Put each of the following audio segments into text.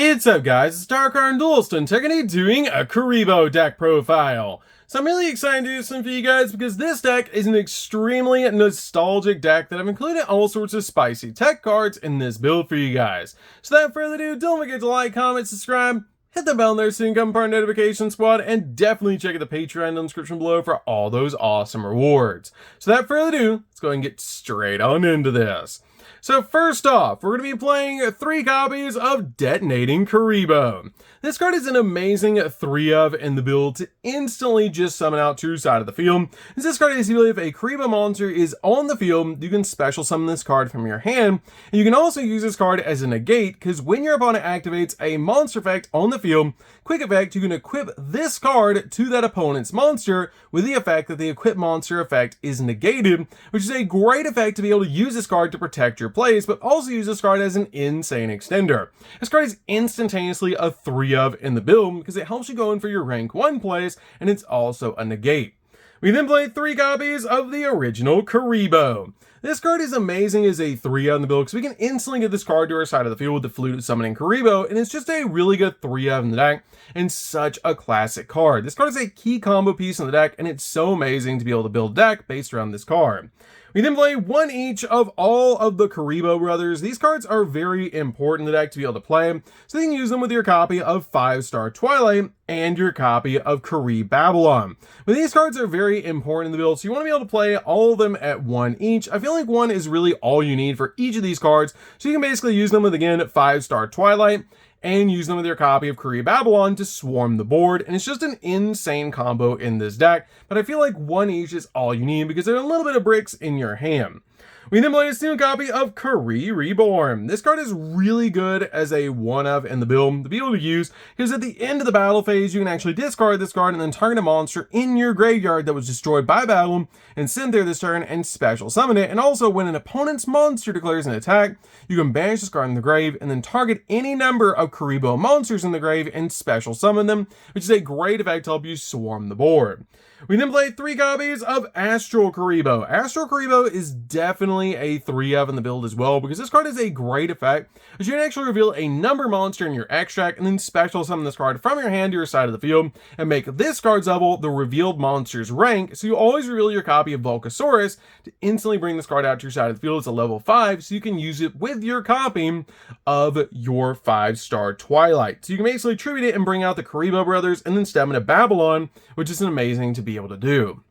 What's up guys, it's DarkArmedDuelist and today doing a Kuriboh deck profile. So I'm really excited to do this one for you guys because this deck is an extremely nostalgic deck that I've included all sorts of spicy tech cards in this build for you guys. So without further ado, don't forget to like, comment, subscribe, hit the bell there so you can become part of the notification squad, and definitely check out the Patreon in the description below for all those awesome rewards. So without further ado, let's go ahead and get straight on into this. So first off, we're going to be playing 3 copies of Detonating Kuriboh. This card is an amazing 3 of in the build to instantly just summon out to your side of the field. This card is if a Kuriboh monster is on the field, you can special summon this card from your hand. And you can also use this card as a negate, because when your opponent activates a monster effect on the field, quick effect, you can equip this card to that opponent's monster with the effect that the equipped monster effect is negated, which is a great effect to be able to use this card to protect your plays, but also use this card as an insane extender. This card is instantaneously a 3 of in the build because it helps you go in for your rank 1 plays, and it's also a negate. We then played 3 copies of the original Kuriboh. This card is amazing as a 3 of in the build because we can instantly get this card to our side of the field with the Flute Summoning Kuriboh, and it's just a really good 3 of in the deck and such a classic card. This card is a key combo piece in the deck, and it's so amazing to be able to build a deck based around this card. We then play 1 each of all of the Kuriboh brothers. These cards are very important in the deck to be able to play, so you can use them with your copy of 5-star Twilight and your copy of Babylon. But these cards are very important in the build, so you want to be able to play all of them at 1 each. I feel like 1 is really all you need for each of these cards, so you can basically use them with, again, 5-star Twilight, and use them with your copy of Babylon to swarm the board, and it's just an insane combo in this deck, but I feel like 1 each is all you need because they're a little bit of bricks in your hand. We then play a single copy of Reborn. This card is really good as a 1 of in the build to be able to use, because at the end of the battle phase, you can actually discard this card and then target a monster in your graveyard that was destroyed by battle and send there this turn and special summon it. And also, when an opponent's monster declares an attack, you can banish this card in the grave and then target any number of Kuriboh monsters in the grave and special summon them, which is a great effect to help you swarm the board. We then play 3 copies of Astral Kuriboh. Astral Kuriboh is definitely a 3 of in the build as well, because this card is a great effect, as you can actually reveal a number monster in your extract and then special summon this card from your hand to your side of the field and make this card's level the revealed monster's rank. So you always reveal your copy of Volcasaurus to instantly bring this card out to your side of the field. It's a level 5, so you can use it with your copy of your 5-star Twilight. So you can basically tribute it and bring out the Kuriboh brothers and then step into Babylon, which is an amazing to be able to do.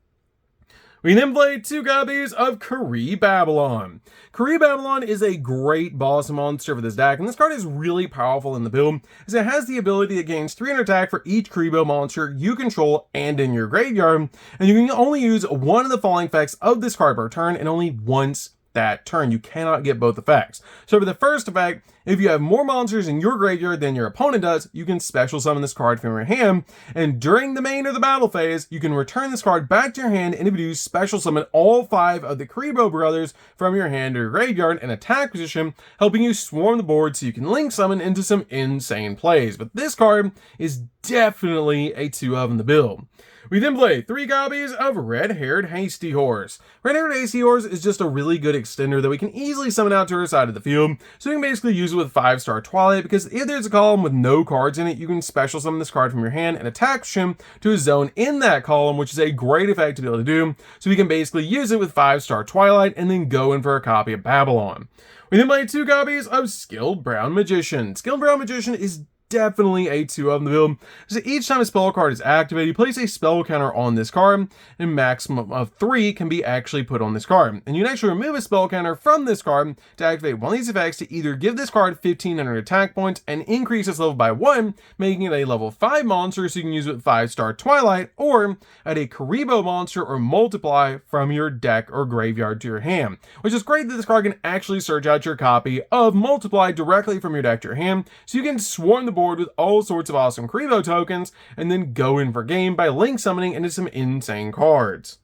We then played 2 copies of Babylon. Babylon is a great boss monster for this deck, and this card is really powerful in the build, as it has the ability to gain 300 attack for each Kuriboh monster you control and in your graveyard, and you can only use 1 of the following effects of this card per turn, and only once that turn. You cannot get both effects. So for the first effect, if you have more monsters in your graveyard than your opponent does, you can special summon this card from your hand, and during the main or the battle phase, you can return this card back to your hand, and if you do, special summon all 5 of the Kuriboh brothers from your hand or your graveyard in attack position, helping you swarm the board so you can link summon into some insane plays. But this card is definitely a 2 of in the build. We then play 3 copies of Red-Haired Hasty Horse. Red-Haired Hasty Horse is just a really good extender that we can easily summon out to our side of the field, so you can basically use it with 5-star Twilight, because if there's a column with no cards in it, you can special summon this card from your hand and attach him to a zone in that column, which is a great effect to be able to do, so we can basically use it with 5-star Twilight and then go in for a copy of Babylon. We then play 2 copies of Skilled Brown Magician. Skilled Brown Magician is definitely a 2 of in the build. So each time a spell card is activated, you place a spell counter on this card, and maximum of 3 can be actually put on this card. And you can actually remove a spell counter from this card to activate one of these effects to either give this card 1500 attack points and increase its level by 1, making it a level 5 monster so you can use it with 5-star Twilight, or add a Kuriboh monster or multiply from your deck or graveyard to your hand, which is great that this card can actually search out your copy of multiply directly from your deck to your hand, so you can swarm the board with all sorts of awesome Kuriboh tokens and then go in for game by link summoning into some insane cards.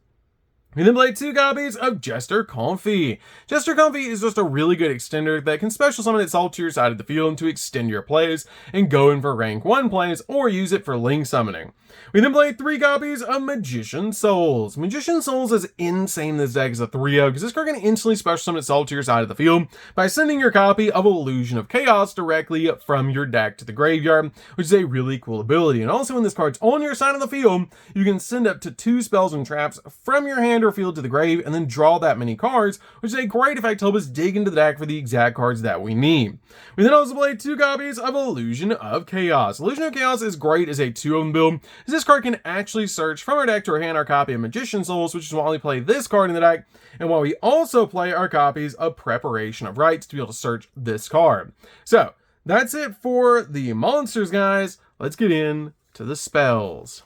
We then play 2 copies of Jester Comfy. Jester Comfy is just a really good extender that can special summon itself to your side of the field to extend your plays and go in for rank 1 plays or use it for link summoning. We then play 3 copies of Magician Souls. Magician Souls is insane in this deck as a 3-0 because this card can instantly special summon itself to your side of the field by sending your copy of Illusion of Chaos directly from your deck to the graveyard, which is a really cool ability. And also when this card's on your side of the field, you can send up to 2 spells and traps from your hand or field to the grave and then draw that many cards, which is a great effect to help us dig into the deck for the exact cards that we need. We then also play 2 copies of Illusion of Chaos. Illusion of Chaos is great as a 2-of-them build, as this card can actually search from our deck to our hand our copy of Magician Souls, which is why we play this card in the deck, and while we also play our copies of Preparation of Rites to be able to search this card. So, that's it for the monsters, guys. Let's get in to the spells.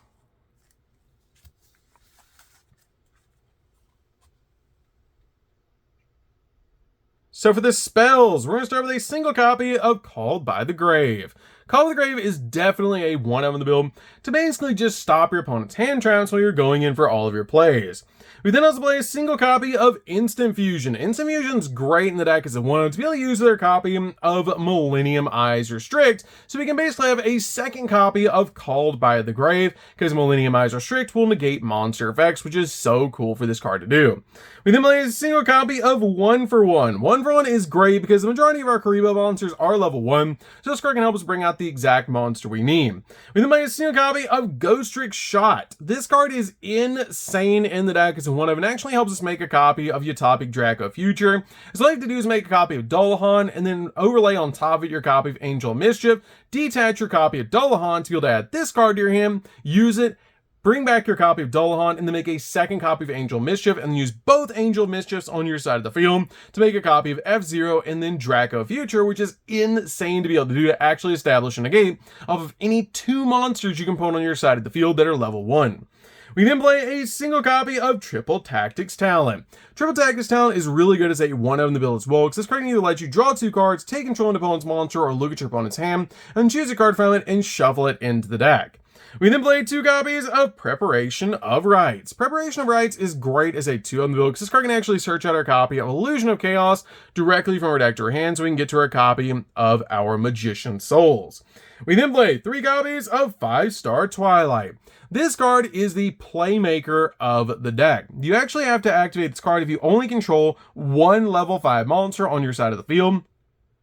So for the spells, we're going to start with a single copy of Called by the Grave. Call of the Grave is definitely a 1-of in the build to basically just stop your opponent's hand traps while you're going in for all of your plays. We then also play a single copy of Instant Fusion. Instant Fusion's great in the deck as a 1-of to be able to use their copy of Millennium Eyes Restrict, so we can basically have a second copy of Called by the Grave, because Millennium Eyes Restrict will negate monster effects, which is so cool for this card to do. We then play a single copy of 1-for-1. 1-for-1 is great because the majority of our Kuriboh monsters are level 1, so this card can help us bring out the exact monster we need. We then play a single copy of Ghost Trick Shot. This card is insane in the deck as a 1-of and actually helps us make a copy of Utopic Draco Future. So all you have to do is make a copy of Dullahan and then overlay on top of it your copy of Angel of Mischief, detach your copy of Dullahan to be able to add this card to your hand, use it, bring back your copy of Dullahan, and then make a second copy of Angel of Mischief, and then use both Angel of Mischiefs on your side of the field to make a copy of F-Zero and then Draco Future, which is insane to be able to do to actually establish a negate off of any 2 monsters you can put on your side of the field that are level 1. We then play a single copy of Triple Tactics Talent. Triple Tactics Talent is really good as a 1-of in the build as well, because this card can either let you draw 2 cards, take control of an opponent's monster, or look at your opponent's hand, and choose a card from it and shuffle it into the deck. We then play 2 copies of Preparation of Rites. Preparation of Rites is great as a 2-of in the build, because this card can actually search out our copy of Illusion of Chaos directly from our deck to our hand, so we can get to our copy of our Magician Souls. We then play 3 copies of 5-Star Twilight. This card is the playmaker of the deck. You actually have to activate this card if you only control 1 level 5 monster on your side of the field.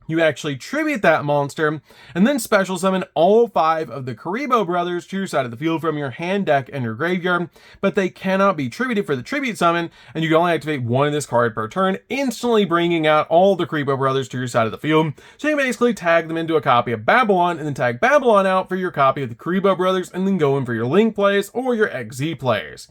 You actually tribute that monster, and then special summon all 5 of the Kuriboh brothers to your side of the field from your hand, deck, and your graveyard, but they cannot be tributed for the tribute summon, and you can only activate 1 of this card per turn, instantly bringing out all the Kuriboh brothers to your side of the field. So you can basically tag them into a copy of Babylon, and then tag Babylon out for your copy of the Kuriboh brothers, and then go in for your Link plays or your XZ plays.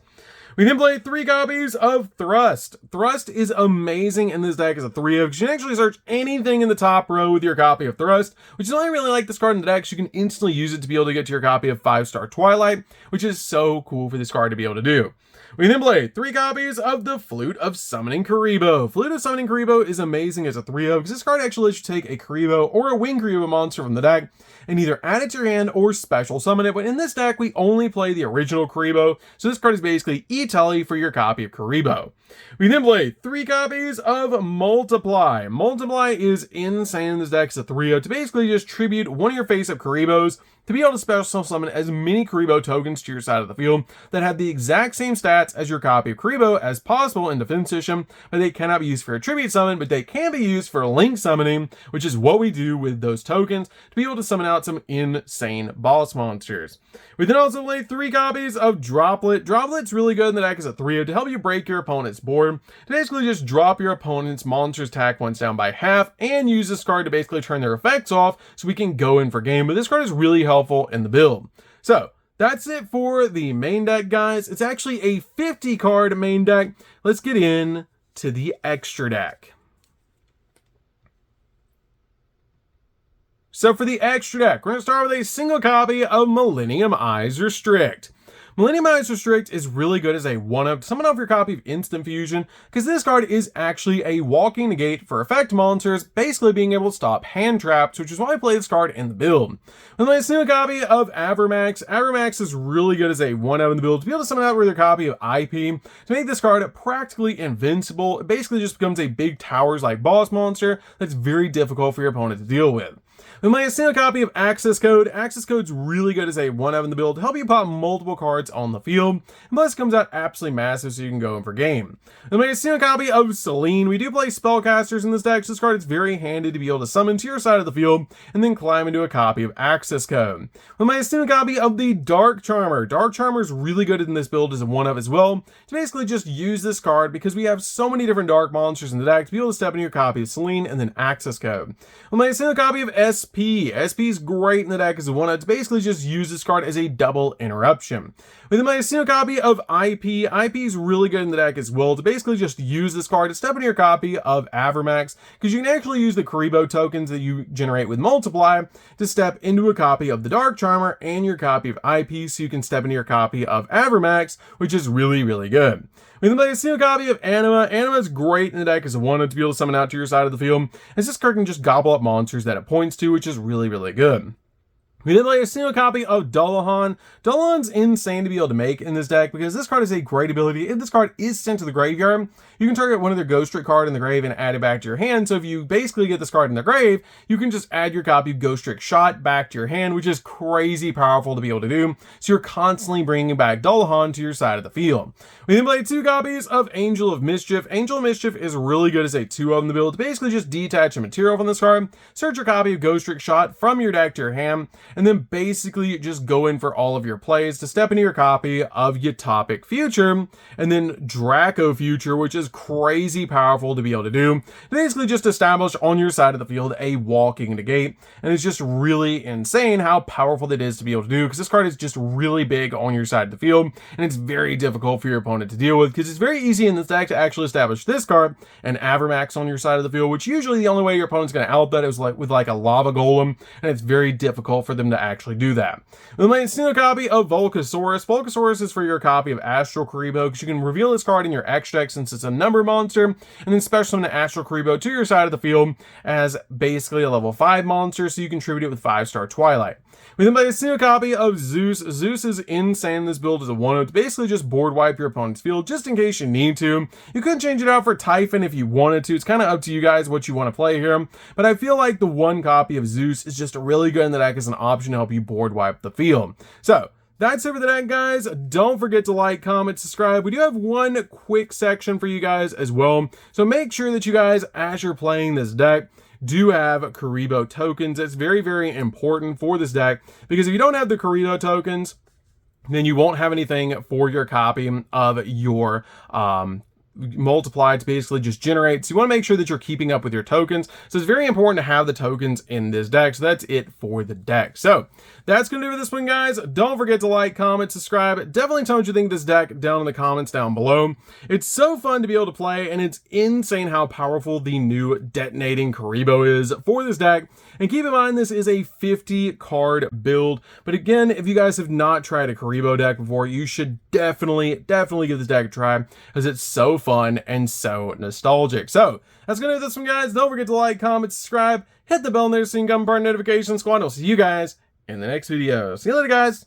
We then play 3 copies of Thrust. Thrust is amazing in this deck as a 3-of, because you can actually search anything in the top row with your copy of Thrust, which is why I really like this card in the deck, so you can instantly use it to be able to get to your copy of 5-Star Twilight, which is so cool for this card to be able to do. We then play 3 copies of the Flute of Summoning Kuriboh. Flute of Summoning Kuriboh is amazing as a 3-of, because this card actually lets you take a Kuriboh or a Winged Kuriboh monster from the deck and either add it to your hand or special summon it, but in this deck we only play the original Kuriboh, so this card is basically E-Telly for your copy of Kuriboh. We then play 3 copies of Multiply. Multiply is insane in this deck as a 3-of to basically just tribute 1 of your face-up Kuribohs to be able to special summon as many Kuriboh tokens to your side of the field that have the exact same stats as your copy of Kuriboh as possible in Defense Edition, but they cannot be used for a tribute summon, but they can be used for link summoning, which is what we do with those tokens to be able to summon out some insane boss monsters. We then also play 3 copies of Droplet. Droplet's really good in the deck as a 3-of to help you break your opponent's board, to basically just drop your opponent's monster's attack points down by half, and use this card to basically turn their effects off so we can go in for game, but this card is really helpful in the build. So that's it for the main deck, guys. It's actually a 50 card main deck. Let's get in to the extra deck. So for the extra deck, we're going to start with a single copy of Millennium Eyes Restrict. Millennium Eyes Restrict is really good as a 1-up to summon off your copy of Instant Fusion, because this card is actually a walking negate for effect monsters, basically being able to stop hand traps, which is why I play this card in the build. With my single copy of Avermax, Avermax is really good as a 1-up in the build to be able to summon out with your copy of IP to make this card practically invincible. It basically just becomes a big towers-like boss monster that's very difficult for your opponent to deal with. With my single copy of Access Code, Access Code's really good as a 1-up in the build to help you pop multiple cards on the field, and plus it comes out absolutely massive so you can go in for game. With my single copy of Selene, we do play Spellcasters in this deck, so this card is very handy to be able to summon to your side of the field, and then climb into a copy of Access Code. With my single copy of the Dark Charmer, Dark Charmer's really good in this build as a 1-up as well, to basically just use this card because we have so many different dark monsters in the deck to be able to step into your copy of Selene and then Access Code. With my single copy of SP is great in the deck as a 1-up to basically just use this card as a double interruption. With my single copy of IP is really good in the deck as well to basically just use this card to step into your copy of Avermax, because you can actually use the Kuriboh tokens that you generate with Multiply to step into a copy of the Dark Charmer and your copy of IP, so you can step into your copy of Avermax, which is really, really good. With my single copy of Anima is great in the deck as a 1-up to be able to summon out to your side of the field, as this card can just gobble up monsters that it points to, which is really, really good. We did play a single copy of Dullahan. Dullahan's insane to be able to make in this deck because this card is a great ability. If this card is sent to the graveyard, you can target one of their Ghost Trick card in the grave and add it back to your hand. So if you basically get this card in the grave, you can just add your copy of Ghost Trick Shot back to your hand, which is crazy powerful to be able to do. So you're constantly bringing back Dullahan to your side of the field. We then played 2 copies of Angel of Mischief. Angel of Mischief is really good as a 2-up in the build to basically just detach a material from this card, search your copy of Ghost Trick Shot from your deck to your hand, and then basically just go in for all of your plays to step into your copy of Utopic Future, and then Draco Future, which is crazy powerful to be able to do. Basically just establish on your side of the field a walking negate, and it's just really insane how powerful that is to be able to do, because this card is just really big on your side of the field, and it's very difficult for your opponent to deal with, because it's very easy in this deck to actually establish this card and Avermax on your side of the field, which usually the only way your opponent's going to out that is with a Lava Golem, and it's very difficult for them to actually do that. With my single copy of Volcasaurus, Volcasaurus is for your copy of Astral Kuriboh, because you can reveal this card in your X deck since it's a number monster, and then special summon the Astral Kuriboh to your side of the field as basically a level 5 monster, so you can tribute it with 5-star Twilight. We then play a single copy of Zeus. Zeus is insane in this build as a 1-up to basically just board wipe your opponent's field just in case you need to. You could change it out for Typhon if you wanted to. It's kind of up to you guys what you want to play here, but I feel like the 1 copy of Zeus is just really good in the deck as an option to help you board wipe the field. So that's it for the deck, guys. Don't forget to like, comment, subscribe. We do have one quick section for you guys as well, so make sure that you guys, as you're playing this deck, do have Kuriboh tokens. It's very, very important for this deck, because if you don't have the Kuriboh tokens, then you won't have anything for your copy of your Multiply to basically just generate. So you want to make sure that you're keeping up with your tokens. So it's very important to have the tokens in this deck. So that's it for the deck. So that's going to do it for this one, guys. Don't forget to like, comment, subscribe. Definitely tell me what you think of this deck down in the comments down below. It's so fun to be able to play, and it's insane how powerful the new detonating Kuriboh is for this deck. And keep in mind, this is a 50 card build. But again, if you guys have not tried a Kuriboh deck before, you should definitely give this deck a try, because it's so fun and so nostalgic. So that's gonna do this one, guys. Don't forget to like, comment, subscribe, hit the bell there so you can become part of the notification squad. I'll see you guys in the next video. See you later, guys.